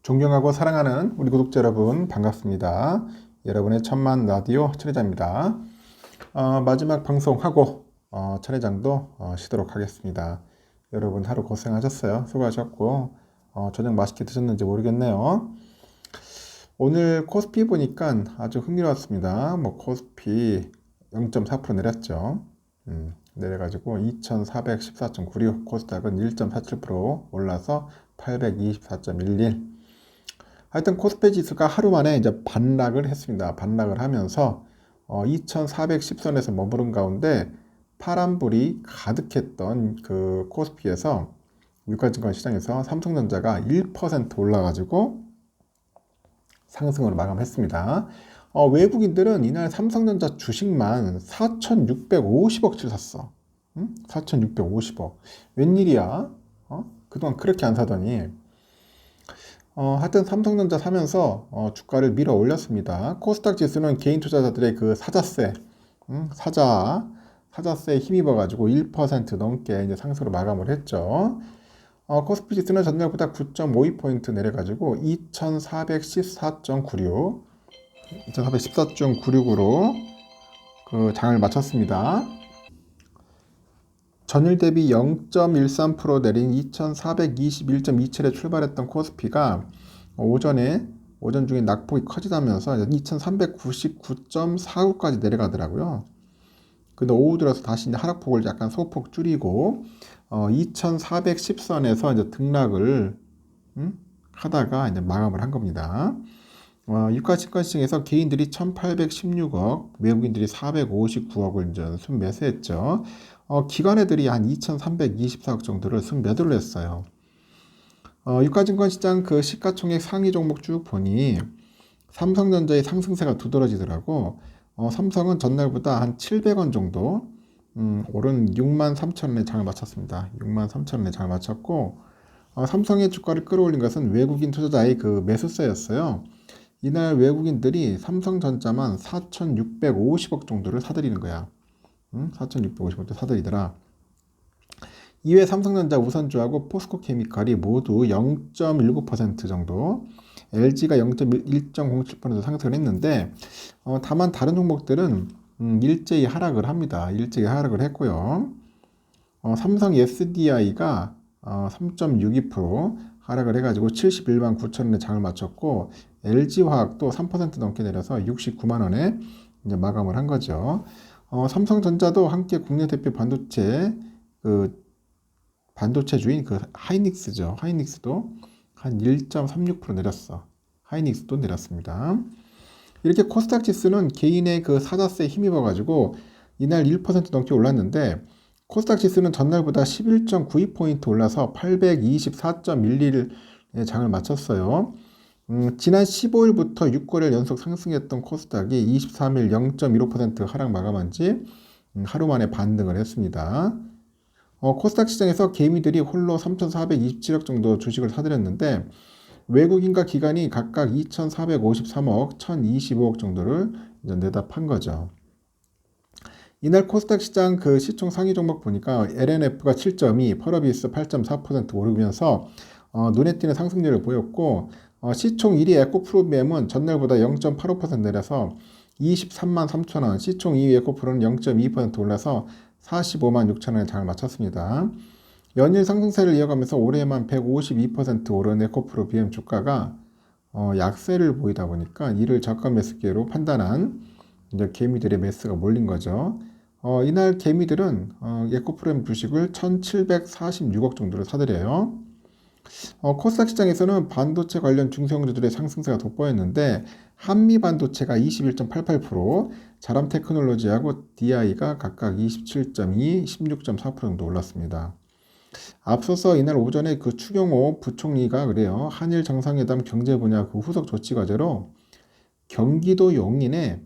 존경하고 사랑하는 우리 구독자 여러분 반갑습니다. 여러분의 천만 라디오 천회장입니다. 마지막 방송하고 천회장도 쉬도록 하겠습니다. 여러분 하루 고생하셨어요. 수고하셨고 저녁 맛있게 드셨는지 모르겠네요. 오늘 코스피 보니까 아주 흥미로웠습니다. 코스피 0.4% 내렸죠. 내려가지고 2414.96, 코스닥은 1.47% 올라서 824.11. 하여튼 코스피 지수가 하루 만에 이제 반락을 했습니다. 반락을 하면서 2410선에서 머무른 가운데 파란불이 가득했던 그 코스피에서 유가증권 시장에서 삼성전자가 1% 올라가지고 상승으로 마감했습니다. 외국인들은 이날 삼성전자 주식만 4,650억치 샀어. 4,650억. 웬일이야? 그동안 그렇게 안 사더니. 하여튼 삼성전자 사면서 주가를 밀어 올렸습니다. 코스닥 지수는 개인 투자자들의 그 사자세, 사자세에 힘입어가지고 1% 넘게 이제 상승으로 마감을 했죠. 코스피 지수는 전날보다 9.52포인트 내려가지고 2414.96으로 그 장을 마쳤습니다. 전일 대비 0.13% 내린 2421.27에 출발했던 코스피가 오전 중에 낙폭이 커지다면서 2399.49까지 내려가더라고요. 근데 오후 들어서 다시 이제 하락폭을 약간 소폭 줄이고 2410선에서 이제 등락을 하다가 이제 마감을 한 겁니다. 유가증권 시장에서 개인들이 1816억, 외국인들이 459억을 이제 순매수했죠. 기관애들이 한 2324억 정도를 순매도를 했어요. 유가증권 시장 그 시가총액 상위 종목 쭉 보니 삼성전자의 상승세가 두드러지더라고. 삼성은 전날보다 한 700원 정도 오른 63,000원에 장을 마쳤습니다. 63,000원에 장을 마쳤고 삼성의 주가를 끌어올린 것은 외국인 투자자의 그 매수세였어요. 이날 외국인들이 삼성전자만 4,650억 정도를 사들이는 거야. 4,650억도 사들이더라. 이외 삼성전자 우선주하고 포스코케미칼이 모두 0.19% 정도, LG가 0.10% 상승을 했는데 다만 다른 종목들은 일제히 하락을 합니다. 일제히 하락을 했고요. 삼성 SDI가 3.62% 하락을 해가지고 71만 9천원에 장을 마쳤고 LG화학도 3% 넘게 내려서 69만원에 이제 마감을 한 거죠. 삼성전자도 함께 국내 대표 반도체주인 그 하이닉스죠. 하이닉스도 한 1.36% 내렸어. 하이닉스도 내렸습니다. 이렇게 코스닥 지수는 개인의 그 사자세에 힘입어가지고 이날 1% 넘게 올랐는데 코스닥 지수는 전날보다 11.92포인트 올라서 824.11의 장을 마쳤어요. 지난 15일부터 6거래일 연속 상승했던 코스닥이 23일 0.15% 하락 마감한 지 하루 만에 반등을 했습니다. 코스닥 시장에서 개미들이 홀로 3,427억 정도 주식을 사들였는데 외국인과 기관이 각각 2,453억, 1,025억 정도를 내다 판 거죠. 이날 코스닥 시장 그 시총 상위 종목 보니까 LNF가 7.2, 펄어비스 8.4% 오르면서 눈에 띄는 상승률을 보였고 시총 1위 에코프로비엠은 전날보다 0.85% 내려서 23만 3천원, 시총 2위 에코프로는 0.2% 올라서 45만 6천원에 장을 마쳤습니다. 연일 상승세를 이어가면서 올해만 152% 오른 에코프로 BM 주가가 약세를 보이다 보니까 이를 저가 매수 기회로 판단한 이제 개미들의 매수가 몰린 거죠. 이날 개미들은 에코프로 주식을 1,746억 정도를 사들여요. 코스닥 시장에서는 반도체 관련 중소형주들의 상승세가 돋보였는데 한미 반도체가 21.88%, 자람 테크놀로지하고 DI가 각각 27.2, 16.4% 정도 올랐습니다. 앞서서 이날 오전에 그 추경호 부총리가 그래요. 한일 정상회담 경제 분야 그 후속 조치 과제로 경기도 용인에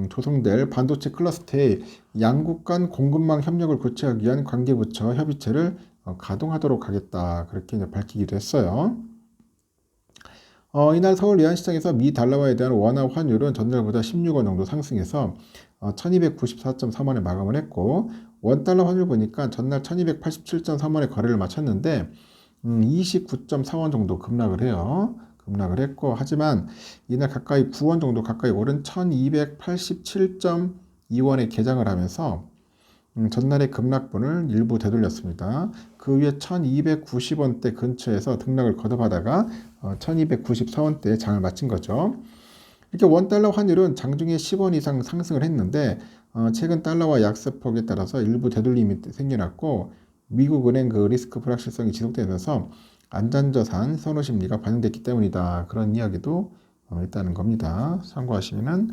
조성될 반도체 클러스터의 양국 간 공급망 협력을 구체하기 위한 관계부처 협의체를 가동하도록 하겠다. 그렇게 이제 밝히기도 했어요. 이날 서울 외환시장에서 미 달러화에 대한 원화 환율은 전날보다 16원 정도 상승해서 1294.3원에 마감을 했고 원달러 환율 보니까 전날 1287.3원에 거래를 마쳤는데 29.4원 정도 급락을 해요. 급락을 했고, 하지만 이날 가까이 9원 정도 가까이 오른 1287.2원에 개장을 하면서 전날의 급락분을 일부 되돌렸습니다. 그 위에 1290원대 근처에서 등락을 거듭하다가 1294원대에 장을 마친 거죠. 이렇게 원달러 환율은 장중에 10원 이상 상승을 했는데 최근 달러와 약세폭에 따라서 일부 되돌림이 생겨났고 미국 은행 그 리스크 불확실성이 지속되면서 안전자산 선호 심리가 반영됐기 때문이다. 그런 이야기도 있다는 겁니다. 참고하시면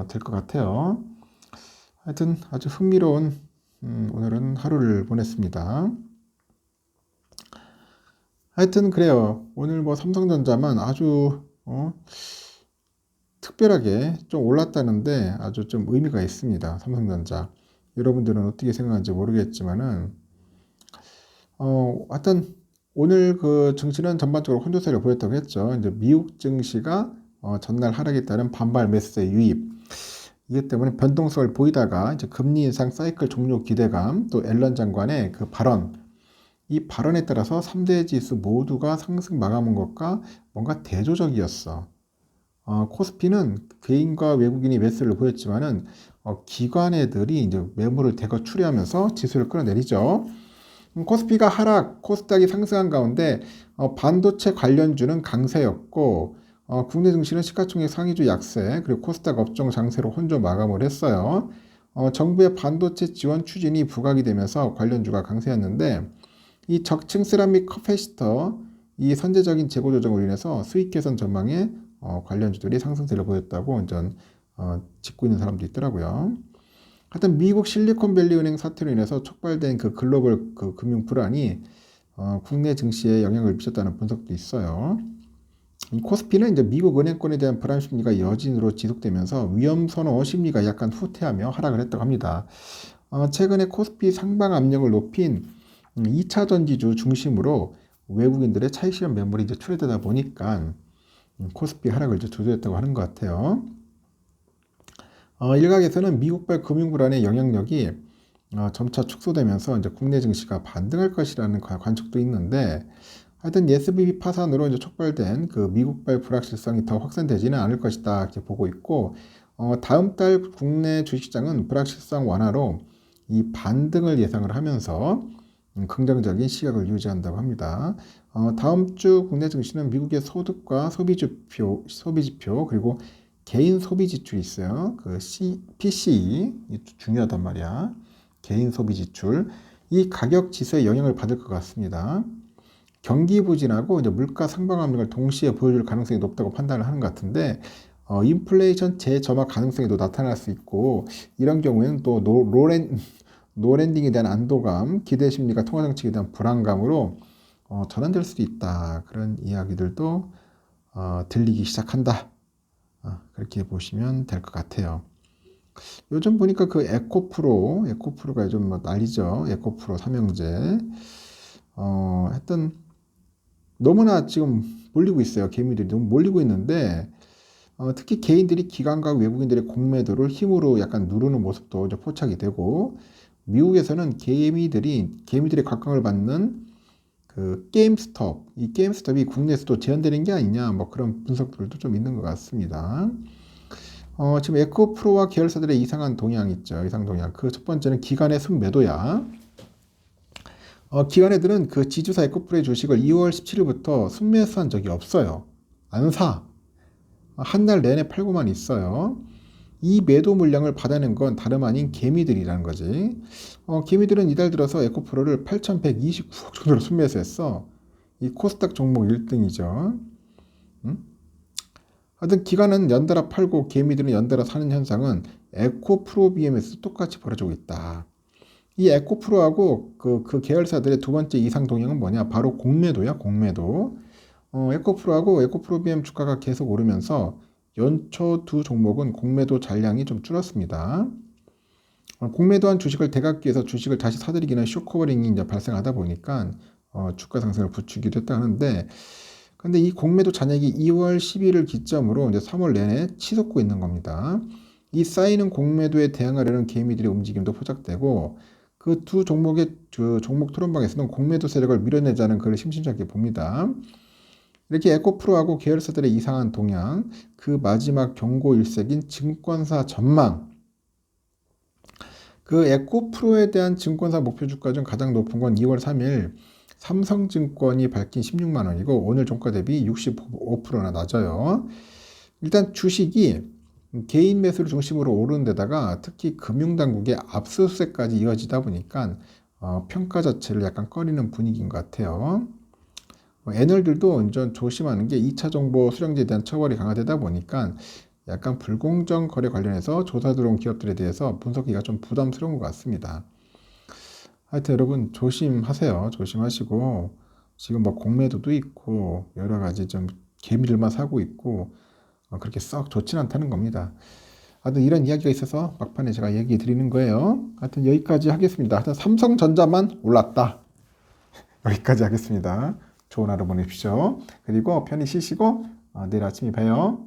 될 것 같아요. 하여튼 아주 흥미로운 오늘은 하루를 보냈습니다. 하여튼 그래요. 오늘 뭐 삼성전자만 아주 특별하게 좀 올랐다는데 아주 좀 의미가 있습니다. 삼성전자. 여러분들은 어떻게 생각하는지 모르겠지만은 하여튼 오늘 그 증시는 전반적으로 혼조세를 보였다고 했죠. 이제 미국 증시가 전날 하락에 따른 반발 매수세 유입. 이것 때문에 변동성을 보이다가 이제 금리 인상 사이클 종료 기대감, 또 앨런 장관의 그 발언, 이 발언에 따라서 3대 지수 모두가 상승 마감한 것과 뭔가 대조적이었어. 코스피는 개인과 외국인이 매수를 보였지만은 기관애들이 이제 매물을 대거 추리하면서 지수를 끌어내리죠. 코스피가 하락, 코스닥이 상승한 가운데 반도체 관련주는 강세였고 국내 증시는 시가총액 상위주 약세, 그리고 코스닥 업종 장세로 혼조 마감을 했어요. 정부의 반도체 지원 추진이 부각이 되면서 관련주가 강세였는데 이 적층 세라믹 커패시터 이 선제적인 재고 조정으로 인해서 수익 개선 전망에 관련주들이 상승세를 보였다고 짚고 있는 사람도 있더라고요. 하여튼 미국 실리콘밸리 은행 사태로 인해서 촉발된 그 글로벌 그 금융 불안이 국내 증시에 영향을 미쳤다는 분석도 있어요. 이 코스피는 이제 미국 은행권에 대한 불안 심리가 여진으로 지속되면서 위험 선호 심리가 약간 후퇴하며 하락을 했다고 합니다. 최근에 코스피 상방 압력을 높인 2차 전지주 중심으로 외국인들의 차익 실현 매물이 이제 출회되다 보니까 코스피 하락을 이제 주도했다고 하는 것 같아요. 일각에서는 미국발 금융 불안의 영향력이 점차 축소되면서 이제 국내 증시가 반등할 것이라는 관측도 있는데 하여튼 SVB 파산으로 이제 촉발된 그 미국발 불확실성이 더 확산되지는 않을 것이다 이렇게 보고 있고 다음 달 국내 주식시장은 불확실성 완화로 이 반등을 예상을 하면서 긍정적인 시각을 유지한다고 합니다. 다음 주 국내 증시는 미국의 소득과 소비지표 그리고 개인 소비 지출이 있어요. 그 PCE 중요하단 말이야. 개인 소비 지출 이 가격 지수에 영향을 받을 것 같습니다. 경기 부진하고 이제 물가 상방 압력을 동시에 보여줄 가능성이 높다고 판단을 하는 것 같은데 인플레이션 재점화 가능성이 또 나타날 수 있고 이런 경우에는 또 노랜딩에 대한 안도감, 기대 심리가 통화 정책에 대한 불안감으로 전환될 수도 있다. 그런 이야기들도 들리기 시작한다. 그렇게 보시면 될 것 같아요. 요즘 보니까 그 에코프로가 요즘 뭐 난리죠. 에코프로 삼형제. 하여튼 너무나 지금 몰리고 있어요. 개미들이 너무 몰리고 있는데 특히 개인들이 기관과 외국인들의 공매도를 힘으로 약간 누르는 모습도 이제 포착이 되고 미국에서는 개미들의 각광을 받는 그 이 게임스톱이 국내에서도 제한되는 게 아니냐 뭐 그런 분석들도 좀 있는 것 같습니다. 지금 에코프로와 계열사들의 이상한 동향 있죠. 이상 동향. 그 첫 번째는 기관의 순매도야. 기관애들은 그 지주사 에코프로의 주식을 2월 17일부터 순매수한 적이 없어요. 안 사. 한 달 내내 팔고만 있어요. 이 매도 물량을 받아낸 건 다름 아닌 개미들이라는 거지. 개미들은 이달 들어서 에코프로를 8,129억 정도로 순매수했어. 이 코스닥 종목 1등이죠. 하여튼 기관은 연달아 팔고 개미들은 연달아 사는 현상은 에코프로 BM에서 똑같이 벌어지고 있다. 이 에코프로하고 그 계열사들의 두 번째 이상 동향은 뭐냐? 바로 공매도야, 공매도. 에코프로하고 에코프로 BM 주가가 계속 오르면서 연초 두 종목은 공매도 잔량이 좀 줄었습니다. 공매도한 주식을 대각기 위해서 주식을 다시 사들이기는 쇼커버링이 이제 발생하다 보니까 주가 상승을 부추기도 했다 하는데 근데 이 공매도 잔액이 2월 10일을 기점으로 이제 3월 내내 치솟고 있는 겁니다. 이 쌓이는 공매도에 대응하려는 개미들의 움직임도 포착되고 그 두 종목의 종목 토론방에서는 공매도 세력을 밀어내자는 글을 심심찮게 봅니다. 이렇게 에코프로하고 계열사들의 이상한 동향, 그 마지막 경고 일색인 증권사 전망. 그 에코프로에 대한 증권사 목표주가 중 가장 높은 건 2월 3일 삼성증권이 밝힌 16만 원이고 오늘 종가 대비 65%나 낮아요. 일단 주식이 개인 매수를 중심으로 오르는 데다가 특히 금융당국의 압수수색까지 이어지다 보니까 평가 자체를 약간 꺼리는 분위기인 것 같아요. 애널들도 완전 조심하는 게 2차 정보 수령제에 대한 처벌이 강화되다 보니까 약간 불공정 거래 관련해서 조사 들어온 기업들에 대해서 분석하기가 좀 부담스러운 것 같습니다. 하여튼 여러분 조심하세요. 조심하시고 지금 뭐 공매도도 있고 여러 가지 좀 개미들만 사고 있고 그렇게 썩 좋진 않다는 겁니다. 하여튼 이런 이야기가 있어서 막판에 제가 얘기 드리는 거예요. 하여튼 여기까지 하겠습니다. 하여튼 삼성전자만 올랐다. 여기까지 하겠습니다. 좋은 하루 보내십시오. 그리고 편히 쉬시고 내일 아침에 봬요.